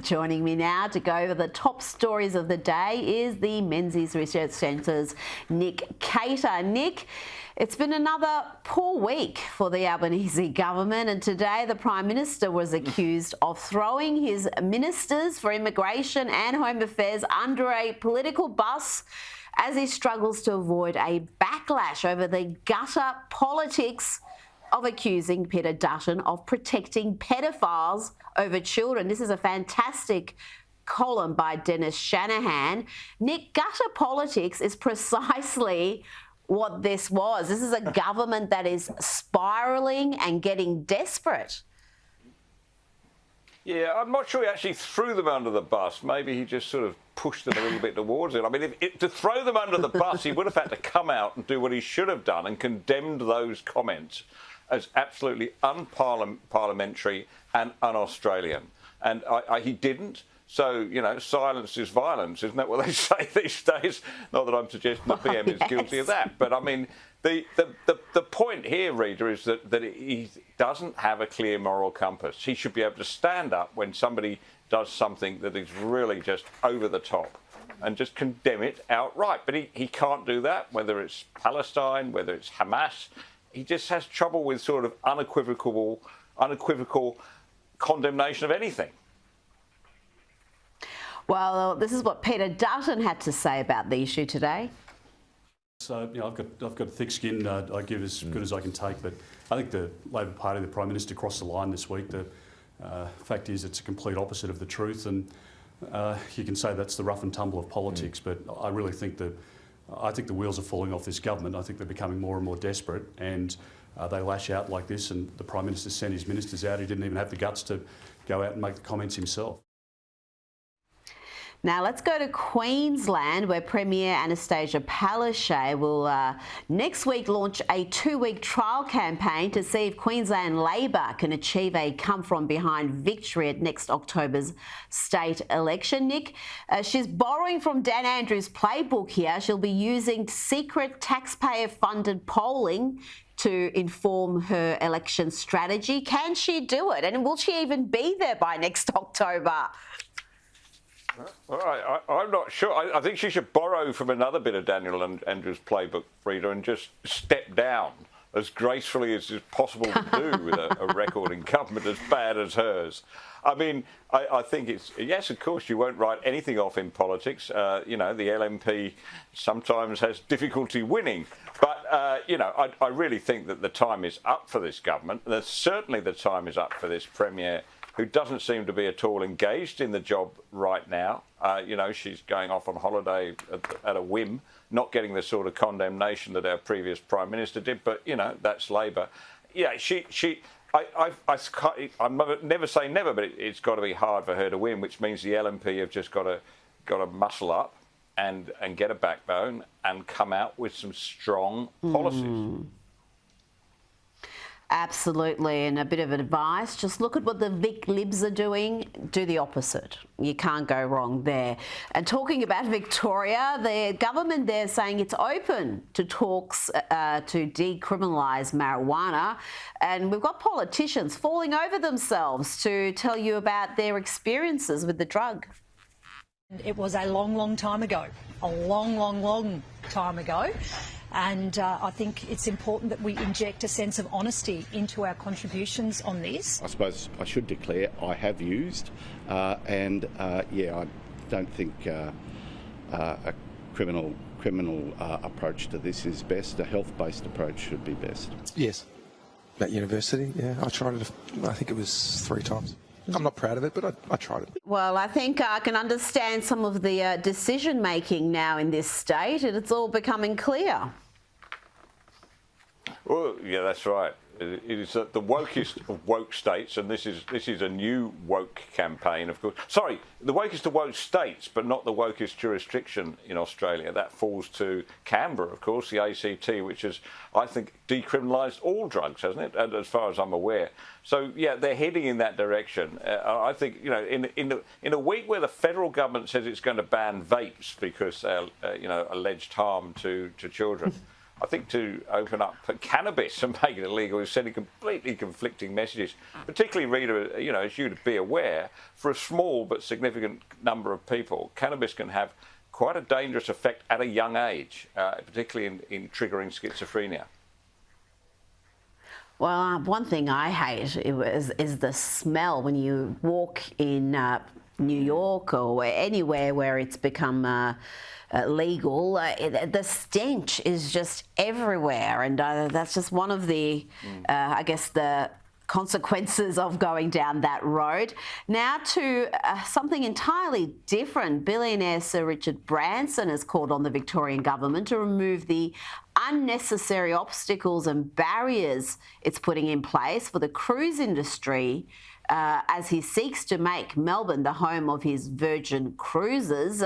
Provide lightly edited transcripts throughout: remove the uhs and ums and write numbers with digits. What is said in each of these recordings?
Joining me now to go over the top stories of the day is the Menzies Research Centre's Nick Cater. Nick, it's been another poor week for the Albanese government, and today the Prime Minister was accused of throwing his ministers for immigration and home affairs under a political bus as he struggles to avoid a backlash over the gutter politics of accusing Peter Dutton of protecting pedophiles over children. This is a fantastic column by Dennis Shanahan. Nick, gutter politics is precisely what this was. This is a government that is spiralling and getting desperate. Yeah, I'm not sure he actually threw them under the bus. Maybe he just sort of pushed them a little bit towards it. I mean, to throw them under the bus, he would have had to come out and do what he should have done and condemned those comments as absolutely unparliamentary and un-Australian. And he didn't. So, you know, silence is violence. Isn't that what they say these days? Not that I'm suggesting the PM is guilty of that. But, I mean, the point here, Rita, is that he doesn't have a clear moral compass. He should be able to stand up when somebody does something that is really just over the top and just condemn it outright. But he can't do that, whether it's Palestine, whether it's Hamas. He just has trouble with sort of unequivocal condemnation of anything. Well, this is what Peter Dutton had to say about the issue today. So, you know, I've got thick skin. I give as good as I can take, but I think the Labor Party, the Prime Minister, crossed the line this week. The fact is, it's a complete opposite of the truth, and you can say that's the rough and tumble of politics. But I really think the wheels are falling off this government. I think they're becoming more and more desperate, and they lash out like this. And the Prime Minister sent his ministers out. He didn't even have the guts to go out and make the comments himself. Now let's go to Queensland, where Premier Anastasia Palaszczuk will next week launch a 2-week trial campaign to see if Queensland Labor can achieve a come-from-behind victory at next October's state election. Nick, she's borrowing from Dan Andrews' playbook here. She'll be using secret taxpayer-funded polling to inform her election strategy. Can she do it? And will she even be there by next October? All right, I'm not sure. I think she should borrow from another bit of Daniel and Andrew's playbook, Rita, and just step down as gracefully as is possible to do with a record in government as bad as hers. I mean, I think it's, yes, of course, you won't write anything off in politics. You know, the LNP sometimes has difficulty winning. But, you know, I really think that the time is up for this government. Certainly the time is up for this Premier, who doesn't seem to be at all engaged in the job right now. You know, she's going off on holiday at a whim, not getting the sort of condemnation that our previous Prime Minister did, but, you know, that's Labor. Yeah, I'm never say never, but it's got to be hard for her to win, which means the LNP have just got to muscle up and get a backbone and come out with some strong policies. Absolutely, and a bit of advice, just look at what the Vic Libs are doing, do the opposite. You can't go wrong there. And talking about Victoria, the government there saying it's open to talks to decriminalise marijuana, and we've got politicians falling over themselves to tell you about their experiences with the drug. It was a long, long time ago, a long, long, long time ago. And I think it's important that we inject a sense of honesty into our contributions on this. I suppose I should declare I have used, and I don't think a criminal approach to this is best. A health-based approach should be best. Yes, at university, yeah. I tried it, I think it was 3 times. I'm not proud of it, but I tried it. Well, I think I can understand some of the decision-making now in this state, and it's all becoming clear. Well, yeah, that's right. It is the wokest of woke states, and this is a new woke campaign, of course. Sorry, the wokest of woke states, but not the wokest jurisdiction in Australia. That falls to Canberra, of course, the ACT, which has, I think, decriminalised all drugs, hasn't it? And as far as I'm aware. So yeah, they're heading in that direction. I think, you know, in a week where the federal government says it's going to ban vapes because you know, alleged harm to children. I think to open up cannabis and make it illegal is sending completely conflicting messages, particularly, Rita, as you'd be aware, for a small but significant number of people, cannabis can have quite a dangerous effect at a young age, particularly in triggering schizophrenia. Well, one thing I hate is the smell when you walk in New York or anywhere where it's become legal. The stench is just everywhere, and that's just one of the, I guess, the consequences of going down that road. Now to something entirely different. Billionaire Sir Richard Branson has called on the Victorian government to remove the unnecessary obstacles and barriers it's putting in place for the cruise industry as he seeks to make Melbourne the home of his Virgin Cruises.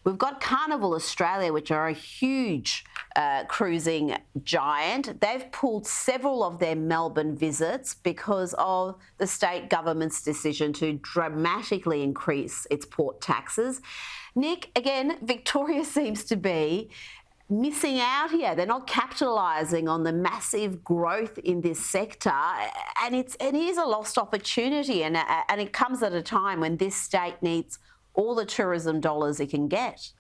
We've got Carnival Australia, which are a huge cruising giant. They've pulled several of their Melbourne visits because of the state government's decision to dramatically increase its port taxes. Nick, again, Victoria seems to be missing out here. They're not capitalising on the massive growth in this sector, and it is a lost opportunity, and it comes at a time when this state needs all the tourism dollars it can get.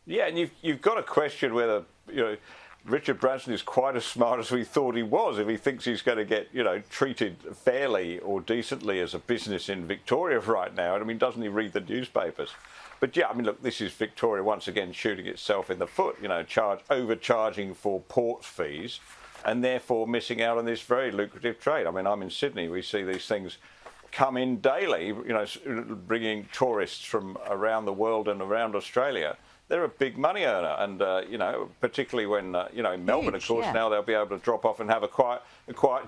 Yeah, and you've got to question whether Richard Branson is quite as smart as we thought he was if he thinks he's going to get treated fairly or decently as a business in Victoria right now. I mean, doesn't he read the newspapers? But yeah, I mean, look, this is Victoria once again shooting itself in the foot, overcharging for port fees and therefore missing out on this very lucrative trade. I mean, I'm in Sydney. We see these things come in daily, bringing tourists from around the world and around Australia. They're a big money earner. And, particularly when, in Melbourne, of course, now they'll be able to drop off and have a quiet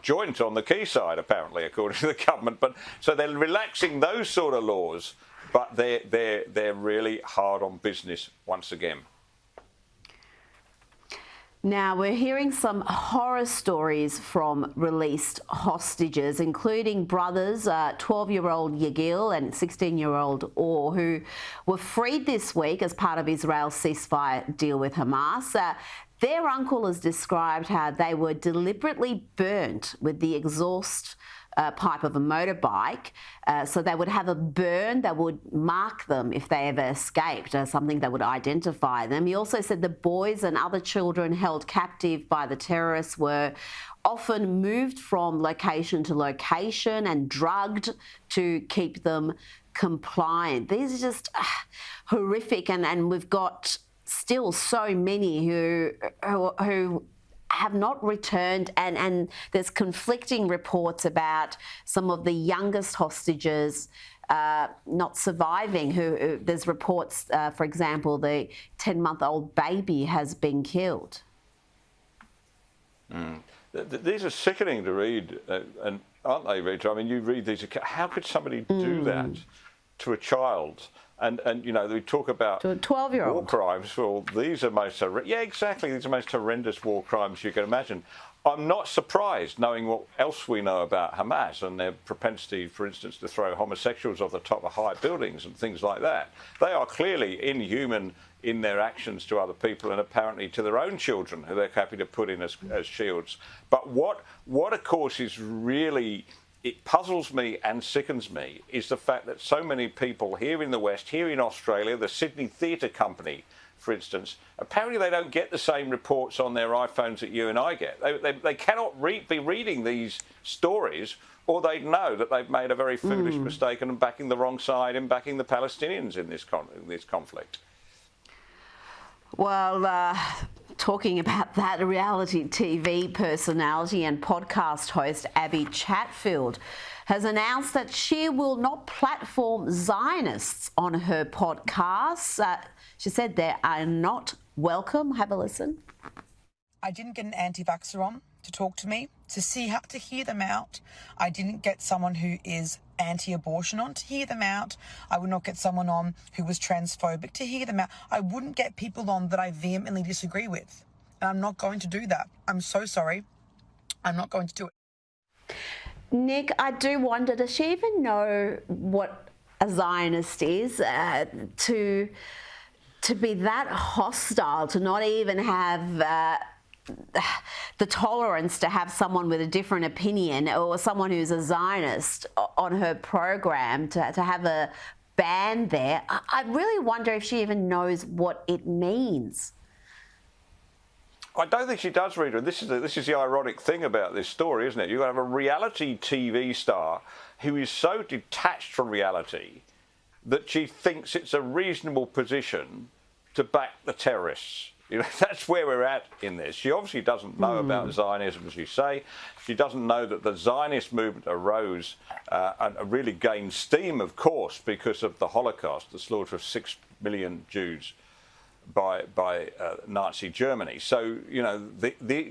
joint on the quayside, apparently, according to the government. But so they're relaxing those sort of laws. But they're really hard on business once again. Now, we're hearing some horror stories from released hostages, including brothers, 12-year-old Yagil and 16-year-old Or, who were freed this week as part of Israel's ceasefire deal with Hamas. Their uncle has described how they were deliberately burnt with the exhaust pipe of a motorbike, so they would have a burn that would mark them if they ever escaped, something that would identify them. He also said the boys and other children held captive by the terrorists were often moved from location to location and drugged to keep them compliant. These are just horrific, and we've got still so many who have not returned, and there's conflicting reports about some of the youngest hostages not surviving. There's reports, for example, the 10-month-old baby has been killed. These are sickening to read, and aren't they, Rita? I mean, you read these. How could somebody do that to a child? And we talk about to a 12-year-old. War crimes. Well, these are these are most horrendous war crimes you can imagine. I'm not surprised, knowing what else we know about Hamas and their propensity, for instance, to throw homosexuals off the top of high buildings and things like that. They are clearly inhuman in their actions to other people and apparently to their own children, who they're happy to put in as shields. But what of course is really, it puzzles me and sickens me, is the fact that so many people here in the West, here in Australia, the Sydney Theatre Company, for instance, apparently they don't get the same reports on their iPhones that you and I get. They cannot be reading these stories, or they'd know that they've made a very foolish mistake and backing the wrong side and backing the Palestinians in this conflict. Well, talking about that, reality TV personality and podcast host Abby Chatfield has announced that she will not platform Zionists on her podcasts. She said they are not welcome. Have a listen. I didn't get an anti-vaxxer on to talk to me, to hear them out. I didn't get someone who is anti-abortion on to hear them out. I would not get someone on who was transphobic to hear them out. I wouldn't get people on that I vehemently disagree with. And I'm not going to do that. I'm so sorry. I'm not going to do it. Nick, I do wonder, does she even know what a Zionist is? To to be that hostile, to not even have the tolerance to have someone with a different opinion or someone who's a Zionist on her program, to have a ban there, I really wonder if she even knows what it means. I don't think she does, Rita. This is the ironic thing about this story, isn't it? You have a reality TV star who is so detached from reality that she thinks it's a reasonable position to back the terrorists. You know, that's where we're at in this. She obviously doesn't know about Zionism, as you say. She doesn't know that the Zionist movement arose and really gained steam, of course, because of the Holocaust, the slaughter of 6 million Jews by Nazi Germany. So, you know,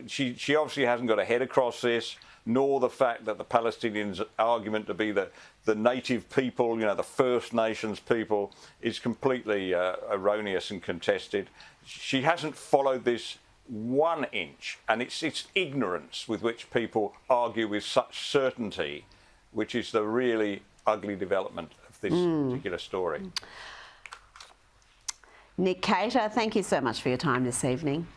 she obviously hasn't got a head across this, nor the fact that the Palestinians' argument to be the native people, you know, the First Nations people, is completely erroneous and contested. She hasn't followed this 1 inch, and it's ignorance with which people argue with such certainty, which is the really ugly development of this particular story. Nick Cater, thank you so much for your time this evening.